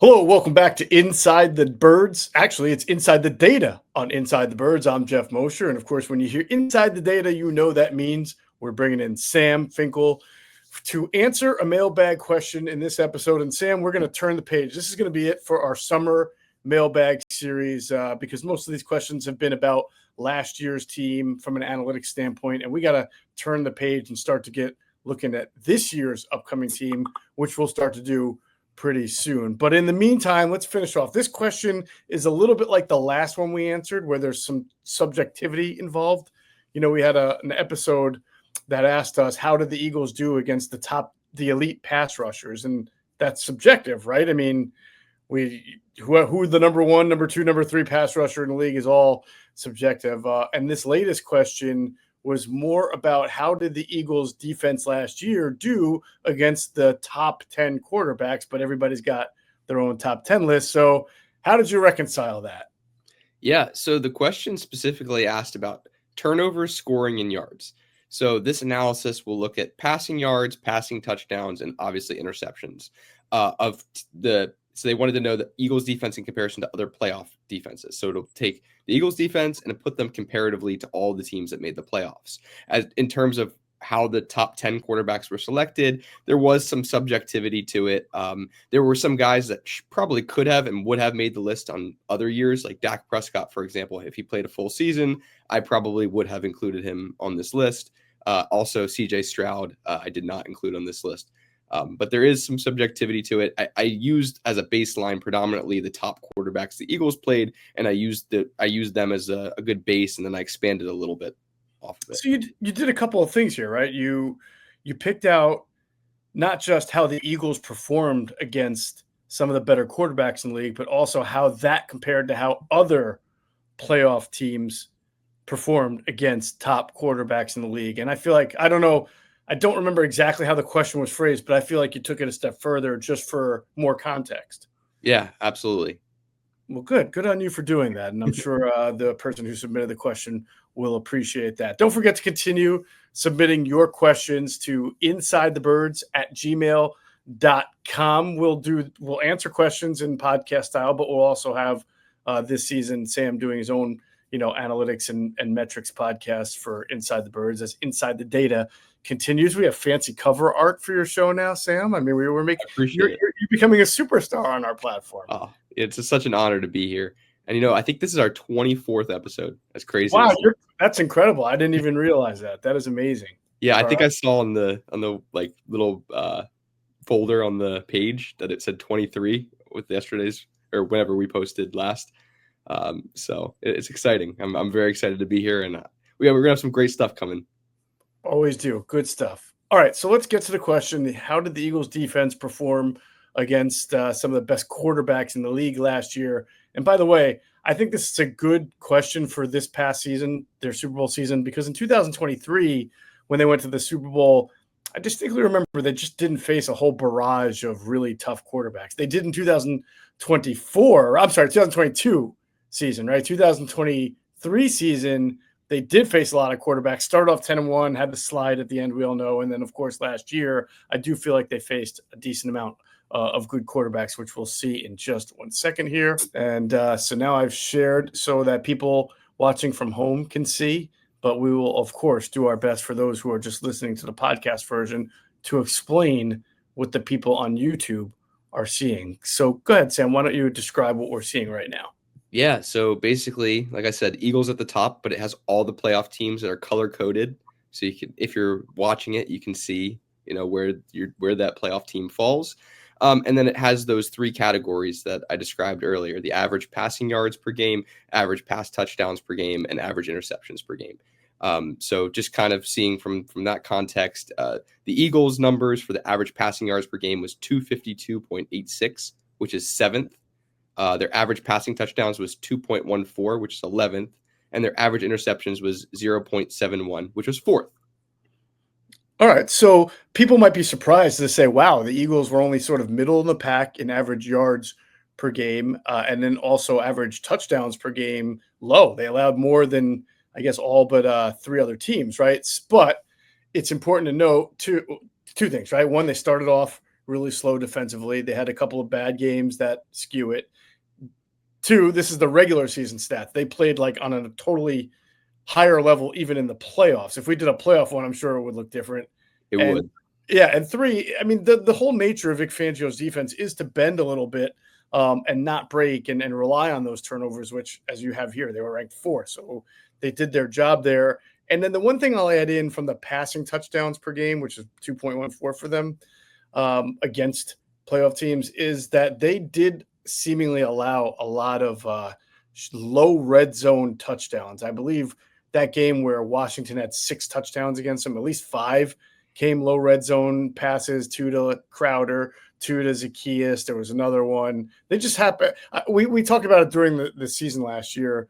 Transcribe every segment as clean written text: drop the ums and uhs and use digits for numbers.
Hello, welcome back to Inside the Birds. Actually, it's Inside the Data on Inside the Birds. I'm Geoff Mosher. And of course, when you hear Inside the Data, you know that means we're bringing in Sam Finkel to answer a mailbag question in this episode. And Sam, we're going to turn the page. This is going to be it for our summer mailbag series because most of these questions have been about last year's team from an analytics standpoint. And we got to turn the page and start to get looking at this year's upcoming team, which we'll start to do pretty soon. But in the meantime, let's finish off. This question is a little bit like the last one we answered, where there's some subjectivity involved. You know, we had an episode that asked us, how did the Eagles do against the elite pass rushers? And that's subjective, right? I mean, who the number one, number two, number three pass rusher in the league is all subjective. And this latest question was more about how did the Eagles defense last year do against the top 10 quarterbacks, but everybody's got their own top 10 list. So how did you reconcile that? Yeah, so the question specifically asked about turnovers, scoring, and yards. So this analysis will look at passing yards, passing touchdowns, and obviously interceptions So they wanted to know the Eagles defense in comparison to other playoff defenses. So it'll take the Eagles defense and put them comparatively to all the teams that made the playoffs. As in terms of how the top 10 quarterbacks were selected, there was some subjectivity to it. There were some guys that probably could have and would have made the list on other years, like Dak Prescott, for example. If he played a full season, I probably would have included him on this list. Also, CJ Stroud, I did not include on this list. But there is some subjectivity to it. I used as a baseline predominantly the top quarterbacks the Eagles played, and I used them as a good base, and then I expanded a little bit off of it. So you did a couple of things here, right? You picked out not just how the Eagles performed against some of the better quarterbacks in the league, but also how that compared to how other playoff teams performed against top quarterbacks in the league. And I feel like, I don't remember exactly how the question was phrased, but I feel like you took it a step further just for more context. Yeah, absolutely. Well, good on you for doing that. And I'm sure the person who submitted the question will appreciate that. Don't forget to continue submitting your questions to insidethebirds@gmail.com. We'll answer questions in podcast style, but we'll also have this season Sam doing his own, analytics and metrics podcast for Inside the Birds as Inside the Data continues. We have fancy cover art for your show now, Sam. I mean, we're making you're becoming a superstar on our platform. Oh, it's such an honor to be here. And I think this is our 24th episode. That's crazy. Wow, that's incredible. I didn't even realize that. That is amazing. Yeah, I think I saw on the like little folder on the page that it said 23 with yesterday's or whenever we posted last. So it's exciting. I'm very excited to be here, and we're gonna have some great stuff coming. Always do. Good stuff. All right, so let's get to the question. How did the Eagles defense perform against some of the best quarterbacks in the league last year? And by the way, I think this is a good question for this past season, their Super Bowl season, because in 2023, when they went to the Super Bowl, I distinctly remember they just didn't face a whole barrage of really tough quarterbacks. They did in 2022 season, right? 2023 season, they did face a lot of quarterbacks, started off 10-1, had the slide at the end, we all know. And then, of course, last year, I do feel like they faced a decent amount of good quarterbacks, which we'll see in just 1 second here. And so now I've shared so that people watching from home can see, but we will, of course, do our best for those who are just listening to the podcast version to explain what the people on YouTube are seeing. So go ahead, Sam, why don't you describe what we're seing right now? Yeah, so basically, like I said, Eagles at the top, but it has all the playoff teams that are color coded. So you can, if you're watching it, you can see, where that playoff team falls. And then it has those three categories that I described earlier: the average passing yards per game, average pass touchdowns per game, and average interceptions per game. So just kind of seeing from that context, the Eagles' numbers for the average passing yards per game was 252.86, which is 7th. Their average passing touchdowns was 2.14, which is 11th. And their average interceptions was 0.71, which was 4th. All right. So people might be surprised to say, wow, the Eagles were only sort of middle of the pack in average yards per game. And then also average touchdowns per game low. They allowed more than, I guess, all but three other teams, right? But it's important to note two things, right? One, they started off really slow defensively. They had a couple of bad games that skew it. 2, this is the regular season stats. They played like on a totally higher level, even in the playoffs. If we did a playoff one, I'm sure it would look different. It And would. yeah, and 3, I mean, the whole nature of Vic Fangio's defense is to bend a little bit and not break and rely on those turnovers, which, as you have here, they were ranked 4th. So they did their job there. And then the one thing I'll add in from the passing touchdowns per game, which is 2.14 for them against playoff teams, is that they did seemingly allow a lot of low red zone touchdowns. I believe that game where Washington had 6 touchdowns against them, at least 5 came low red zone passes, 2 to Crowder, 2 to Zacchaeus. There was another one. They just happened. We talked about it during the season last year.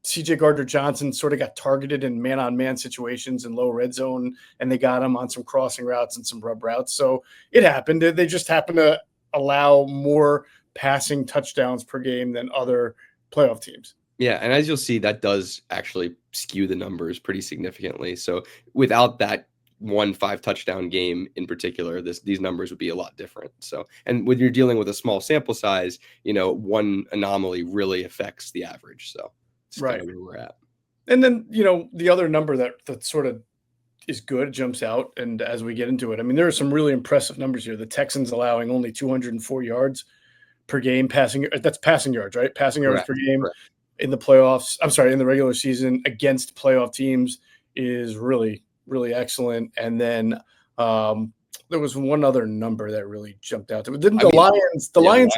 CJ Gardner-Johnson sort of got targeted in man-on-man situations in low red zone, and they got him on some crossing routes and some rub routes. So it happened. They just happened to allow more passing touchdowns per game than other playoff teams. Yeah, and as you'll see, that does actually skew the numbers pretty significantly. So without that 1 5-touchdown game in particular, these numbers would be a lot different. So, and when you're dealing with a small sample size, one anomaly really affects the average. So it's right kind of where we're at. And then, the other number that sort of is good, jumps out. And as we get into it, I mean, there are some really impressive numbers here. The Texans allowing only 204 yards per game passing. That's passing yards, right? Passing yards per game in the playoffs. I'm sorry, in the regular season against playoff teams is really, really excellent. And then there was one other number that really jumped out. Didn't the Lions? The Lions,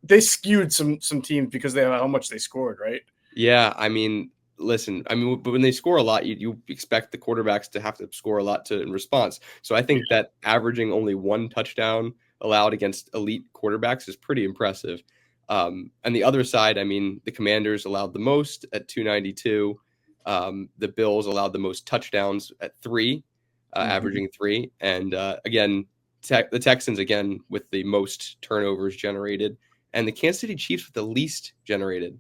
they skewed some teams because they how much they scored, right? Yeah, I mean, listen, but when they score a lot, you expect the quarterbacks to have to score a lot in response. So I think that averaging only 1 touchdown allowed against elite quarterbacks is pretty impressive. On the other side, I mean, the Commanders allowed the most at 292. The Bills allowed the most touchdowns at 3, averaging 3. And again, the Texans, again, with the most turnovers generated. And the Kansas City Chiefs with the least generated.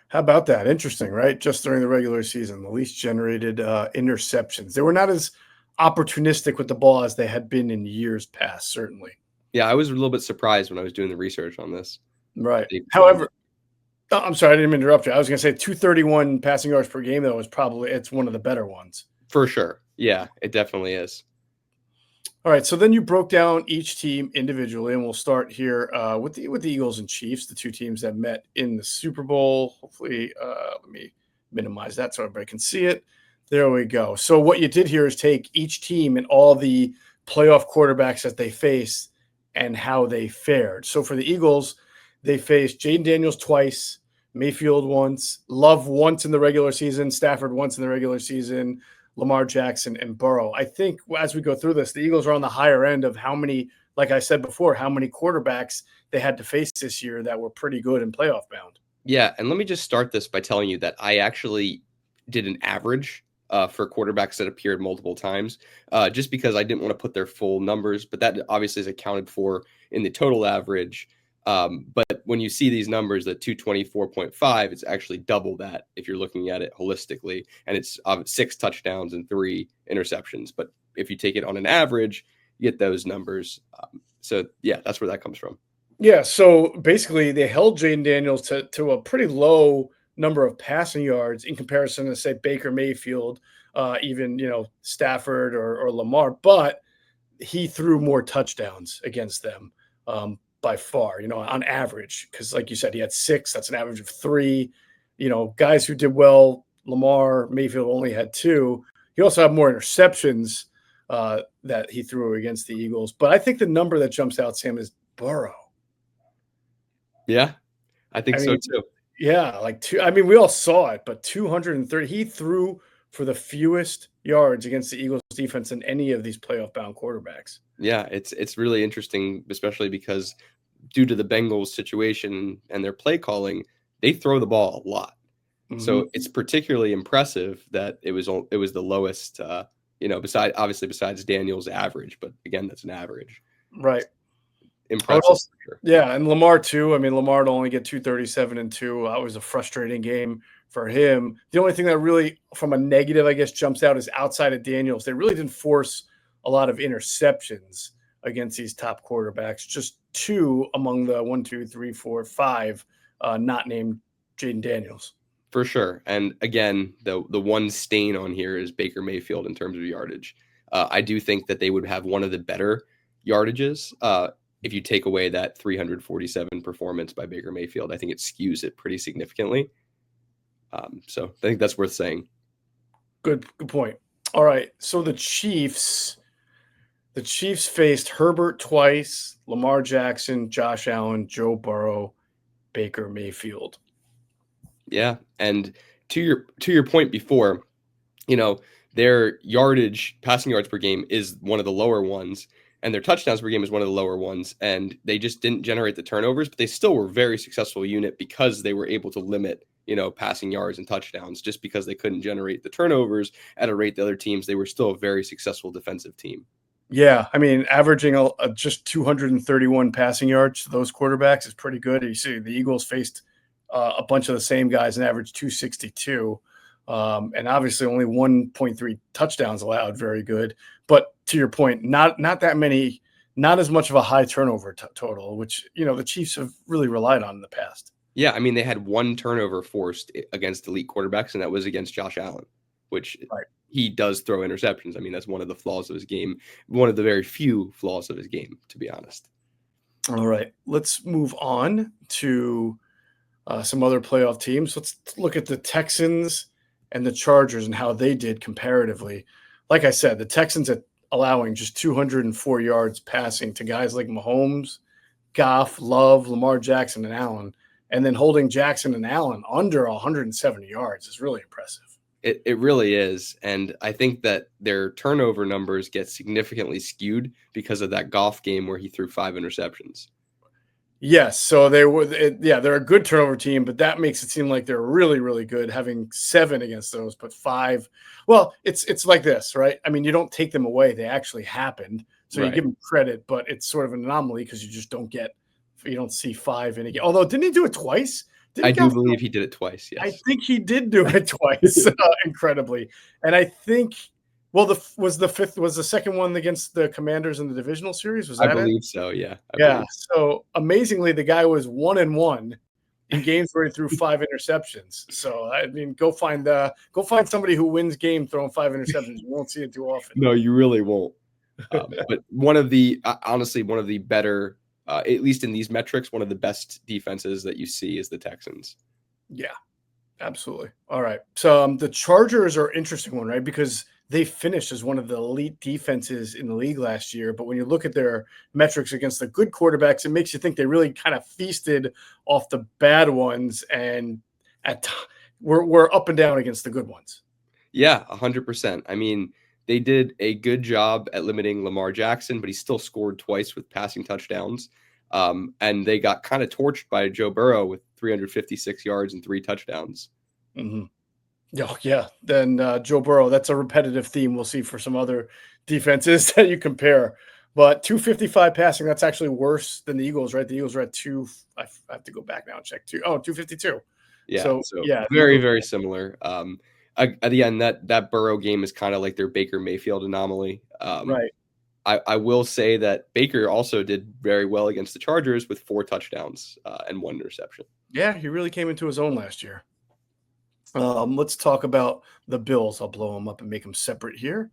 How about that? Interesting, right? Just during the regular season, the least generated interceptions. They were not as opportunistic with the ball as they had been in years past, certainly. Yeah, I was a little bit surprised when I was doing the research on this. Right. However, I'm sorry, I didn't interrupt you. I was going to say 231 passing yards per game, though, it's one of the better ones. For sure. Yeah, it definitely is. All right, so then you broke down each team individually, and we'll start here with the Eagles and Chiefs, the 2 teams that met in the Super Bowl. Hopefully, let me minimize that so everybody can see it. There we go. So what you did here is take each team and all the playoff quarterbacks that they faced and how they fared. So for the Eagles, they faced Jaden Daniels twice, Mayfield once, Love once in the regular season, Stafford once in the regular season, Lamar Jackson and Burrow. I think as we go through this, the Eagles are on the higher end of how many, like I said before, how many quarterbacks they had to face this year that were pretty good and playoff bound. Yeah, and let me just start this by telling you that I actually did an average for quarterbacks that appeared multiple times, just because I didn't want to put their full numbers, but that obviously is accounted for in the total average. But when you see these numbers, that 224.5, it's actually double that if you're looking at it holistically, and it's 6 touchdowns and 3 interceptions. But if you take it on an average, you get those numbers. So yeah, that's where that comes from. Yeah, so basically they held Jaden Daniels to a pretty low number of passing yards in comparison to, say, Baker Mayfield, even Stafford or Lamar, but he threw more touchdowns against them. By far, on average, because like you said, he had 6. That's an average of 3. Guys who did well, Lamar, Mayfield only had 2. He also had more interceptions that he threw against the Eagles. But I think the number that jumps out, Sam, is Burrow. Yeah, I think so too. Yeah, like 2. I mean, we all saw it, but 230. He threw for the fewest yards against the Eagles defense than any of these playoff-bound quarterbacks. Yeah, it's really interesting, especially because due to the Bengals situation and their play calling, they throw the ball a lot. Mm-hmm. So it's particularly impressive that it was the lowest, besides Daniel's average. But again, that's an average. Right. Impressive. Also, sure. Yeah, and Lamar too. I mean, Lamar to only get 237 and 2. That was a frustrating game for him. The only thing that really, from a negative, I guess, jumps out is outside of Daniels, they really didn't force a lot of interceptions against these top quarterbacks. Just 2 among the 1, 2, 3, 4, 5 not named Jaden Daniels. For sure. And again, the one stain on here is Baker Mayfield in terms of yardage. I do think that they would have one of the better yardages if you take away that 347 performance by Baker Mayfield. I think it skews it pretty significantly. So I think that's worth saying. Good point. All right. So the Chiefs faced Herbert twice, Lamar Jackson, Josh Allen, Joe Burrow, Baker Mayfield. Yeah, and to your point before, their passing yards per game is one of the lower ones, and their touchdowns per game is one of the lower ones, and they just didn't generate the turnovers, but they still were a very successful unit because they were able to limit, passing yards and touchdowns. Just because they couldn't generate the turnovers at a rate the other teams, they were still a very successful defensive team. Yeah, I mean, averaging just 231 passing yards to those quarterbacks is pretty good. You see, the Eagles faced a bunch of the same guys and averaged 262, and obviously only 1.3 touchdowns allowed. Very good, but to your point, not that many, not as much of a high turnover total, which the Chiefs have really relied on in the past. Yeah, I mean, they had 1 turnover forced against elite quarterbacks, and that was against Josh Allen, which he does throw interceptions. I mean, that's one of the flaws of his game, one of the very few flaws of his game, to be honest. All right, let's move on to some other playoff teams. Let's look at the Texans and the Chargers and how they did comparatively. Like I said, the Texans are allowing just 204 yards passing to guys like Mahomes, Goff, Love, Lamar Jackson, and Allen, and then holding Jackson and Allen under 170 yards is really impressive. It really is. And I think that their turnover numbers get significantly skewed because of that Goff game where he threw 5 interceptions. Yes, so they're a good turnover team, but that makes it seem like they're really, really good having 7 against those, but 5. Well, it's like this, right? I mean, you don't take them away; they actually happened, so you give them credit, but it's sort of an anomaly because you don't see 5 in a game. Although, didn't he do it twice? I do believe he did it twice. Yes, I think he did do it twice, incredibly, and I think. Well, was the second one against the Commanders in the divisional series? Was that I believe so, yeah. Yeah. So amazingly, the guy was 1-1 in games where he threw 5 interceptions. So I mean, go find somebody who wins game throwing 5 interceptions. You won't see it too often. No, you really won't. But honestly, one of the better, at least in these metrics, one of the best defenses that you see is the Texans. Yeah, absolutely. All right. So the Chargers are an interesting one, right? Because they finished as one of the elite defenses in the league last year. But when you look at their metrics against the good quarterbacks, it makes you think they really kind of feasted off the bad ones and we're up and down against the good ones. Yeah, 100%. I mean, they did a good job at limiting Lamar Jackson, but he still scored twice with passing touchdowns. And they got kind of torched by Joe Burrow with 356 yards and 3 touchdowns. Mm-hmm. Oh, yeah. Then Joe Burrow, that's a repetitive theme we'll see for some other defenses that you compare. But 255 passing, that's actually worse than the Eagles, right? The Eagles are at 2. I have to go back now and check 252. Yeah. So yeah, very, very similar. Again, that Burrow game is kind of like their Baker Mayfield anomaly. Right. I will say that Baker also did very well against the Chargers with 4 touchdowns and 1 interception. Yeah, he really came into his own last year. Let's talk about the Bills. I'll blow them up and make them separate here.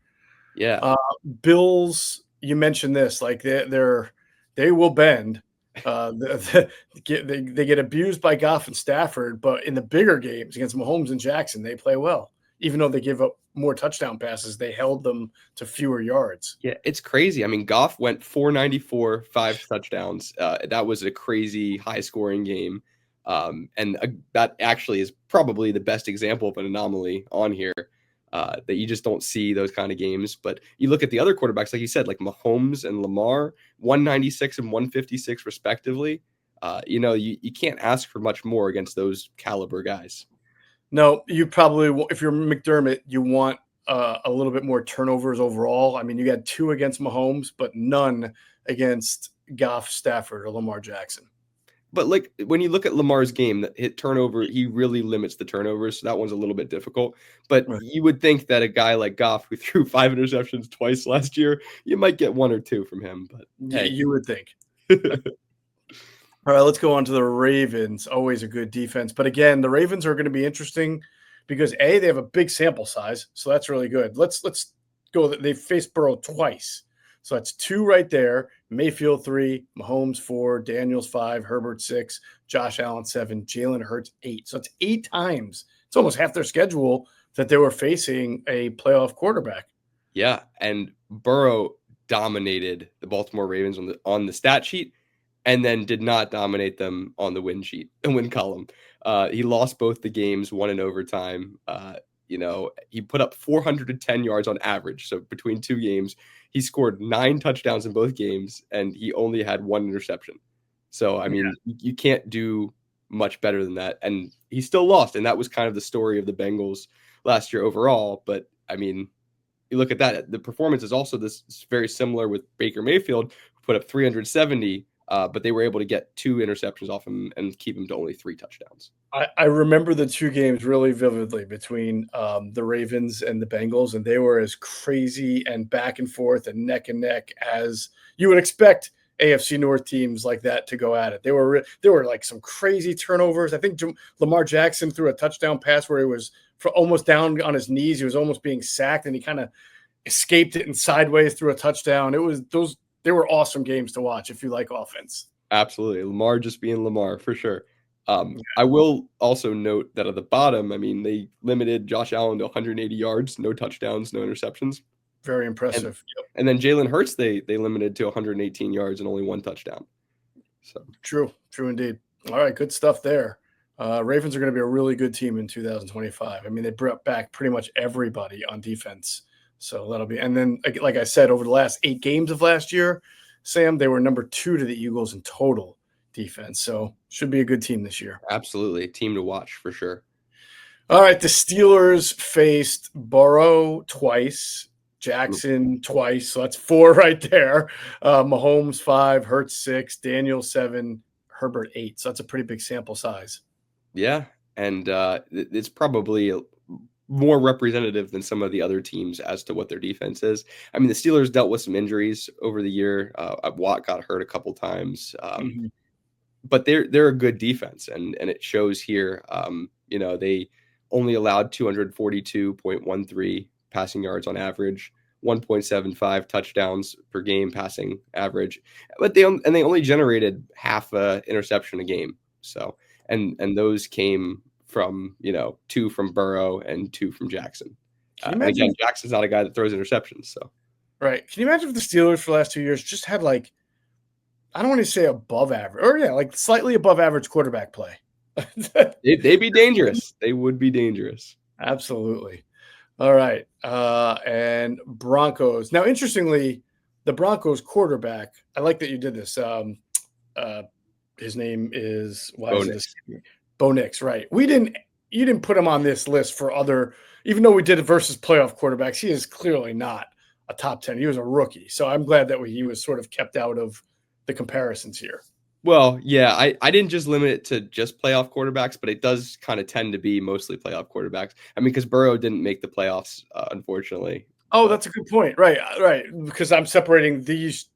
Yeah. Bills, you mentioned this, like they will bend. They get abused by Goff and Stafford, but in the bigger games against Mahomes and Jackson, they play well. Even though they give up more touchdown passes, they held them to fewer yards. Yeah, it's crazy. I mean, Goff went 494, 5 touchdowns. That was a crazy high-scoring game. And that actually is probably the best example of an anomaly on here that you just don't see those kind of games. But you look at the other quarterbacks, like you said, like Mahomes and Lamar, 196 and 156 respectively. You can't ask for much more against those caliber guys. No, you probably, if you're McDermott, you want a little bit more turnovers overall. I mean, you got 2 against Mahomes, but none against Goff, Stafford, or Lamar Jackson. But like when you look at Lamar's game, that hit turnover, he really limits the turnovers. So that one's a little bit difficult. But Right. you would think that a guy like Goff, who threw 5 interceptions twice last year, you might get 1 or 2 from him. But hey, You would think. All right, let's go on to the Ravens. Always a good defense. But again, the Ravens are going to be interesting because they have a big sample size, so that's really good. Let's go. They faced Burrow twice, so that's 2 right there. Mayfield 3, Mahomes 4, Daniels 5, Herbert 6, Josh Allen 7, Jalen Hurts 8. So it's 8 times. It's almost half their schedule that they were facing a playoff quarterback. yeah, and Burrow dominated the Baltimore Ravens on the stat sheet, and then did not dominate them on the win sheet and win column. He lost both the games, one in overtime. He put up 410 yards on average. So between 2 games, he scored 9 touchdowns in both games, and he only had 1 interception. So, I mean, you can't do much better than that. And he still lost. And that was kind of the story of the Bengals last year overall. But, I mean, you look at that, the performance is also this very similar with Baker Mayfield, who put up 370, but they were able to get 2 interceptions off him and keep him to only 3 touchdowns. I remember the 2 games really vividly between the Ravens and the Bengals, and they were as crazy and back and forth and neck as you would expect AFC North teams like that to go at it. There were like some crazy turnovers. I think Lamar Jackson threw a touchdown pass where he was almost down on his knees. He was almost being sacked, and he kind of escaped it and sideways threw a touchdown. They were awesome games to watch if you like offense. Absolutely. Lamar just being Lamar for sure. I will also note that at the bottom, I mean, they limited Josh Allen to 180 yards, no touchdowns, no interceptions. Very impressive. And then Jalen Hurts, they limited to 118 yards and only 1 touchdown. So true indeed. All right, good stuff there. Ravens are going to be a really good team in 2025. I mean, they brought back pretty much everybody on defense. So that'll be, and then like I said, over the last 8 games of last year, Sam, they were number 2 to the Eagles in total defense. So should be a good team this year. Absolutely. A team to watch for sure. All right. The Steelers faced Burrow twice, Jackson twice. So that's 4 right there. Mahomes 5, Hurts 6, Daniel 7, Herbert 8. So that's a pretty big sample size. Yeah. And it's probably more representative than some of the other teams as to what their defense is. I mean, the Steelers dealt with some injuries over the year. Watt got hurt a couple times. But they're a good defense, and it shows here. They only allowed 242.13 passing yards on average, 1.75 touchdowns per game passing average, but they only generated half a interception a game. So and those came from 2 from Burrow and 2 from Jackson. And again, Jackson's not a guy that throws interceptions. So right, can you imagine if the Steelers for the last 2 years just had like, I don't want to say above average, or like slightly above average quarterback play? They'd be dangerous. They would be dangerous. Absolutely. All right. And Broncos. Now, interestingly, the Broncos quarterback, I like that you did this. His name is Bo Nix, right? You didn't put him on this list for other, even though we did it versus playoff quarterbacks, he is clearly not a top 10. He was a rookie. So I'm glad that he was sort of kept out of the comparisons here. Well, yeah, I didn't just limit it to just playoff quarterbacks, but it does kind of tend to be mostly playoff quarterbacks. I mean, because Burrow didn't make the playoffs, unfortunately. Oh, that's a good point. Right. Because I'm separating these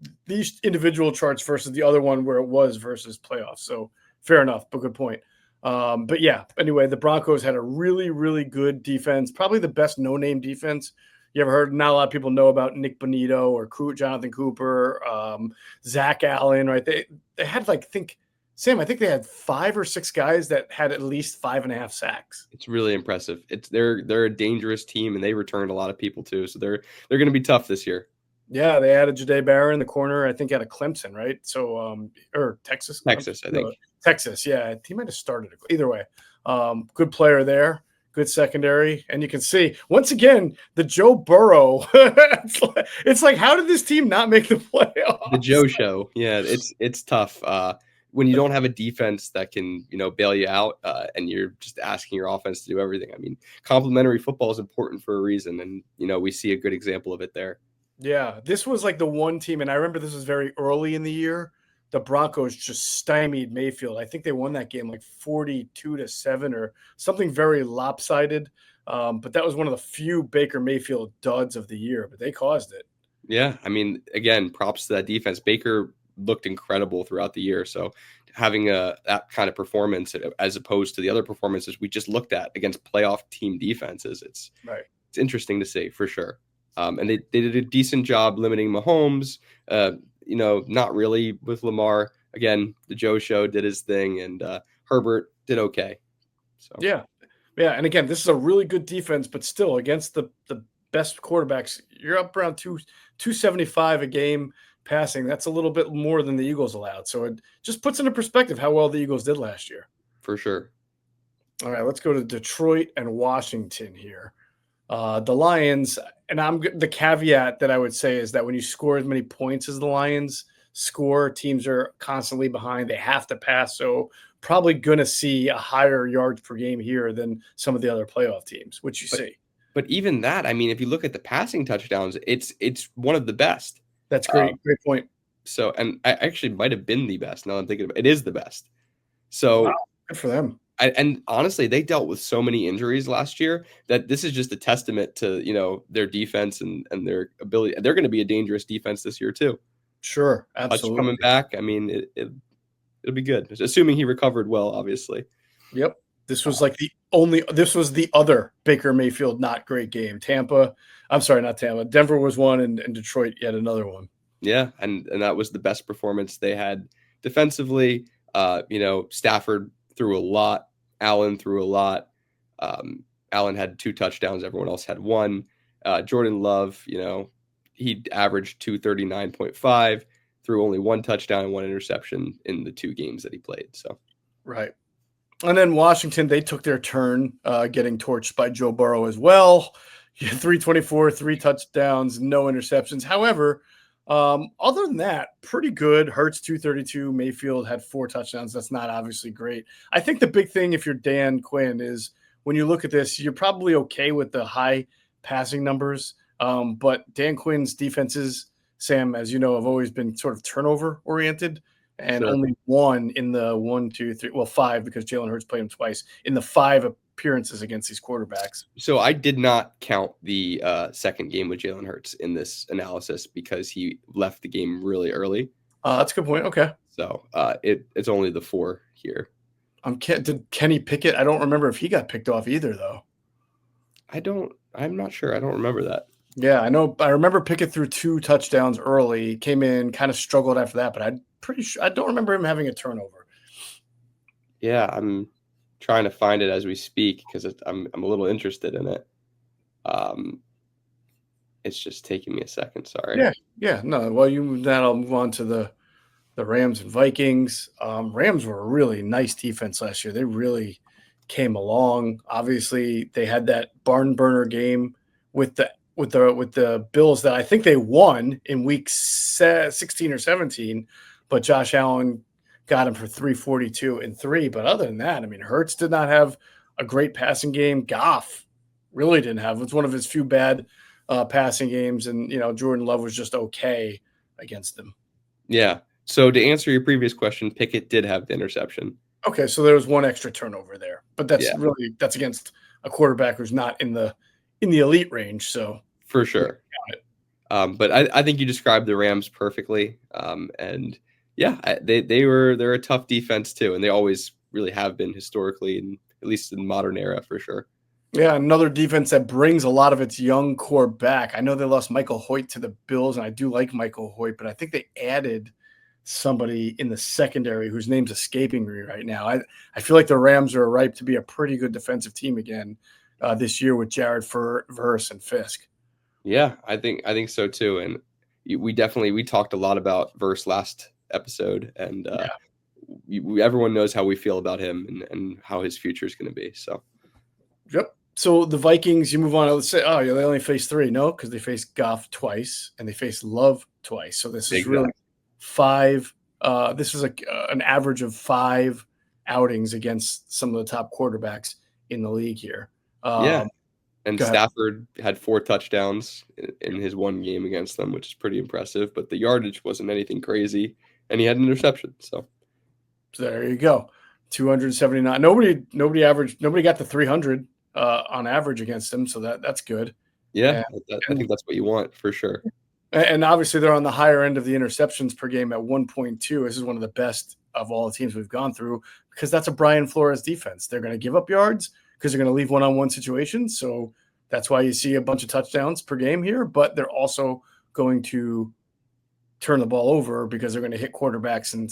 individual charts versus the other one where it was versus playoffs. So fair enough, but good point. But yeah, anyway, the Broncos had a really, really good defense, probably the best no-name defense you ever heard. Not a lot of people know about Nick Bonito or Jonathan Cooper, Zach Allen, right? They had I think they had 5 or 6 guys that had at least 5.5 sacks. It's really impressive. They're a dangerous team, and they returned a lot of people too. So they're going to be tough this year. Yeah, they added Jahdae Barron in the corner, I think out of Clemson, right? So or Texas, I think. Texas, yeah. He might have started it. Either way, good player there. Good secondary. And you can see, once again, the Joe Burrow. it's like, how did this team not make the playoffs? The Joe show. Yeah, it's tough. When you don't have a defense that can, bail you out, and you're just asking your offense to do everything. I mean, complementary football is important for a reason. And, we see a good example of it there. Yeah, this was like the one team, and I remember this was very early in the year, the Broncos just stymied Mayfield. I think they won that game like 42-7 or something very lopsided. But that was one of the few Baker Mayfield duds of the year, but they caused it. Yeah, I mean, again, props to that defense. Baker looked incredible throughout the year. So having that kind of performance as opposed to the other performances we just looked at against playoff team defenses, it's interesting to see for sure. And they did a decent job limiting Mahomes. Not really with Lamar. Again, the Joe Show did his thing, and Herbert did okay. So yeah. And again, this is a really good defense, but still against the best quarterbacks, you're up around 275 a game passing. That's a little bit more than the Eagles allowed. So it just puts into perspective how well the Eagles did last year. For sure. All right, let's go to Detroit and Washington here. The Lions, and the caveat that I would say is that when you score as many points as the Lions score, teams are constantly behind. They have to pass. So probably going to see a higher yards per game here than some of the other playoff teams, which you see. But even that, I mean, if you look at the passing touchdowns, it's one of the best. That's great. Great point. So, and I actually might have been the best. Now I'm thinking about it, is the best. So wow, good for them. And honestly, they dealt with so many injuries last year that this is just a testament to, their defense and their ability. They're going to be a dangerous defense this year too. Sure. Absolutely. Coming back. I mean, it'll be good. Assuming he recovered well, obviously. Yep. This was this was the other Baker Mayfield not great game. Denver was one and Detroit yet another one. Yeah, and that was the best performance they had defensively. Stafford threw a lot. Allen threw a lot. Allen had 2 touchdowns. Everyone else had 1. Jordan Love, he averaged 239.5, threw only 1 touchdown and 1 interception in the 2 games that he played. So, right. And then Washington, they took their turn getting torched by Joe Burrow as well. 324, 3 touchdowns, no interceptions. However, other than that, pretty good. Hurts 232. Mayfield had 4 touchdowns. That's not obviously great. I think the big thing if you're Dan Quinn is when you look at this, you're probably okay with the high passing numbers. But Dan Quinn's defenses, Sam, as you know, have always been sort of turnover oriented. And only 1 in the 5 because Jalen Hurts played him twice in the 5 appearances against these quarterbacks. So I did not count the second game with Jalen Hurts in this analysis because he left the game really early. That's a good point. Okay. So it's only the 4 here. Did Kenny Pickett? I don't remember if he got picked off either, though. I'm not sure. I don't remember that. Yeah, I know. I remember Pickett threw 2 touchdowns early, came in, kind of struggled after that, but I'm pretty sure I don't remember him having a turnover. Yeah, I'm trying to find it as we speak because I'm a little interested in it. It's just taking me a second. Sorry. Yeah. No. Well, I'll move on to the Rams and Vikings. Rams were a really nice defense last year. They really came along. Obviously, they had that barn burner game with the Bills that I think they won in week 16 or 17, but Josh Allen got him for 342 and 3. But other than that, I mean, Hurts did not have a great passing game. Goff really didn't have. It was one of his few bad passing games, and Jordan Love was just okay against them. Yeah. So to answer your previous question, Pickett did have the interception. Okay, so there was 1 extra turnover there, but that's against a quarterback who's not in the elite range. So for sure. But I think you described the Rams perfectly. And yeah, they're a tough defense too, and they always really have been historically, and at least in the modern era for sure. Yeah, another defense that brings a lot of its young core back. I know they lost Michael Hoyt to the Bills, and I do like Michael Hoyt, but I think they added somebody in the secondary whose name's escaping me right now. I feel like the Rams are ripe to be a pretty good defensive team again this year with Jared Verse and Fisk. Yeah, I think so too. And we talked a lot about Verse last episode, and everyone knows how we feel about him and how his future is going to be. So, yep. So the Vikings, you move on. Let's say, they only faced 3. No, because they faced Goff twice and they faced Love twice. So this is really 5. This is an average of 5 outings against some of the top quarterbacks in the league here. And Stafford had 4 touchdowns in his 1 game against them, which is pretty impressive. But the yardage wasn't anything crazy. and he had an interception. So there you go. 279. Nobody got to 300 on average against him, so that's good. yeah, I think that's what you want for sure. And obviously they're on the higher end of the interceptions per game at 1.2. This is one of the best of all the teams we've gone through because that's a Brian Flores defense. They're going to give up yards because they're going to leave one-on-one situations. So that's why you see a bunch of touchdowns per game here, but they're also going to turn the ball over because they're going to hit quarterbacks and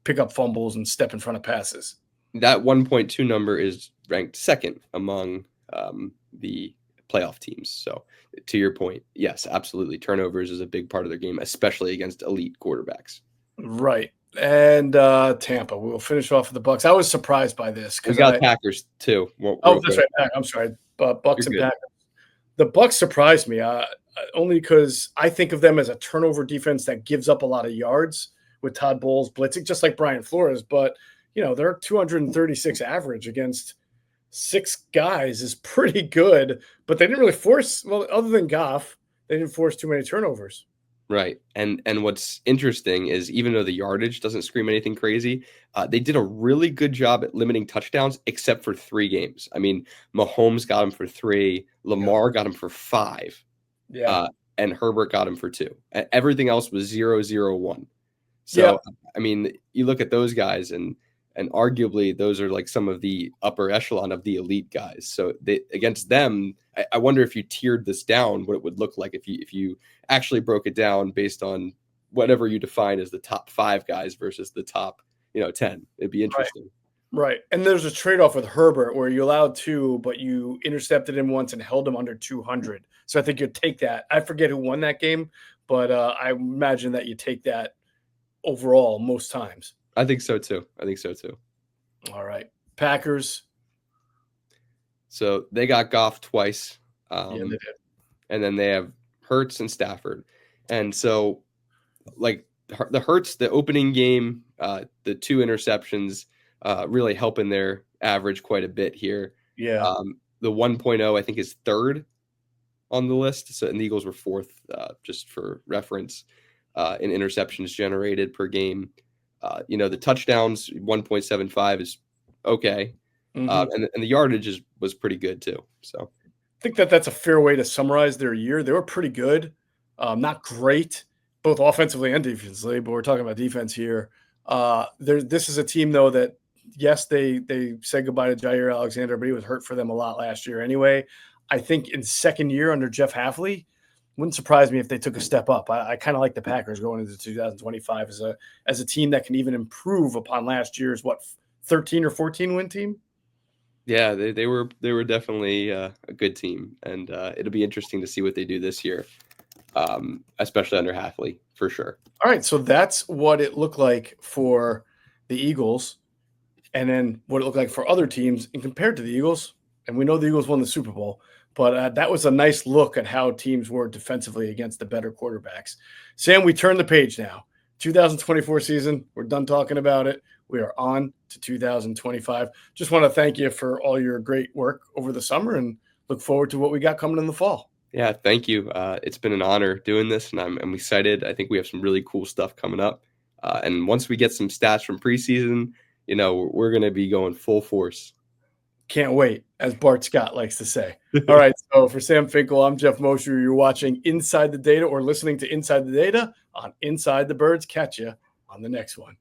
pick up fumbles and step in front of passes. That 1.2 number is ranked second among the playoff teams. So to your point, yes, absolutely. Turnovers is a big part of their game, especially against elite quarterbacks. Right. And Tampa, we'll finish off with the Bucks. I was surprised by this. We got Packers too. That's right. I'm sorry. Bucks and Packers. The Bucks surprised me only because I think of them as a turnover defense that gives up a lot of yards with Todd Bowles blitzing, just like Brian Flores. But, they're 236 average against 6 guys is pretty good, but they didn't really force, well, other than Goff, they didn't force too many turnovers. Right. And what's interesting is even though the yardage doesn't scream anything crazy, they did a really good job at limiting touchdowns except for 3 games. I mean, Mahomes got him for 3, Lamar got him for 5, and Herbert got him for 2. Everything else was 0-0-1. So, I mean, you look at those guys and arguably those are like some of the upper echelon of the elite guys. So against them, I wonder if you tiered this down, what it would look like if you actually broke it down based on whatever you define as the top 5 guys versus the top, 10. It'd be interesting. Right. And there's a trade-off with Herbert where you allowed 2, but you intercepted him once and held him under 200. So I think you'd take that. I forget who won that game, but I imagine that you take that overall most times. I think so too. All right. Packers. So they got Goff twice. They did. And then they have Hurts and Stafford. And so, like, the Hurts, the opening game, the 2 interceptions really helping their average quite a bit here. Yeah. The 1.0, I think, is 3rd on the list. So, and the Eagles were 4th, just for reference, in interceptions generated per game. The touchdowns, 1.75 is okay. And the yardage was pretty good too. So I think that's a fair way to summarize their year. They were pretty good. Not great, both offensively and defensively, but we're talking about defense here. This is a team, though, that, yes, they said goodbye to Jair Alexander, but he was hurt for them a lot last year anyway. I think in second year under Jeff Hafley, wouldn't surprise me if they took a step up. I kind of like the Packers going into 2025 as a team that can even improve upon last year's 13 or 14 win team. Yeah, they were definitely a good team, and it'll be interesting to see what they do this year, especially under Hafley for sure. All right, so that's what it looked like for the Eagles, and then what it looked like for other teams. And compared to the Eagles, and we know the Eagles won the Super Bowl. But that was a nice look at how teams were defensively against the better quarterbacks. Sam, we turn the page now. 2024 season, we're done talking about it. We are on to 2025. Just want to thank you for all your great work over the summer and look forward to what we got coming in the fall. Yeah, thank you. It's been an honor doing this, and I'm excited. I think we have some really cool stuff coming up. And once we get some stats from preseason, we're going to be going full force. Can't wait, as Bart Scott likes to say. All right, so for Sam Finkel, I'm Geoff Mosher. You're watching Inside the Data or listening to Inside the Data on Inside the Birds. Catch you on the next one.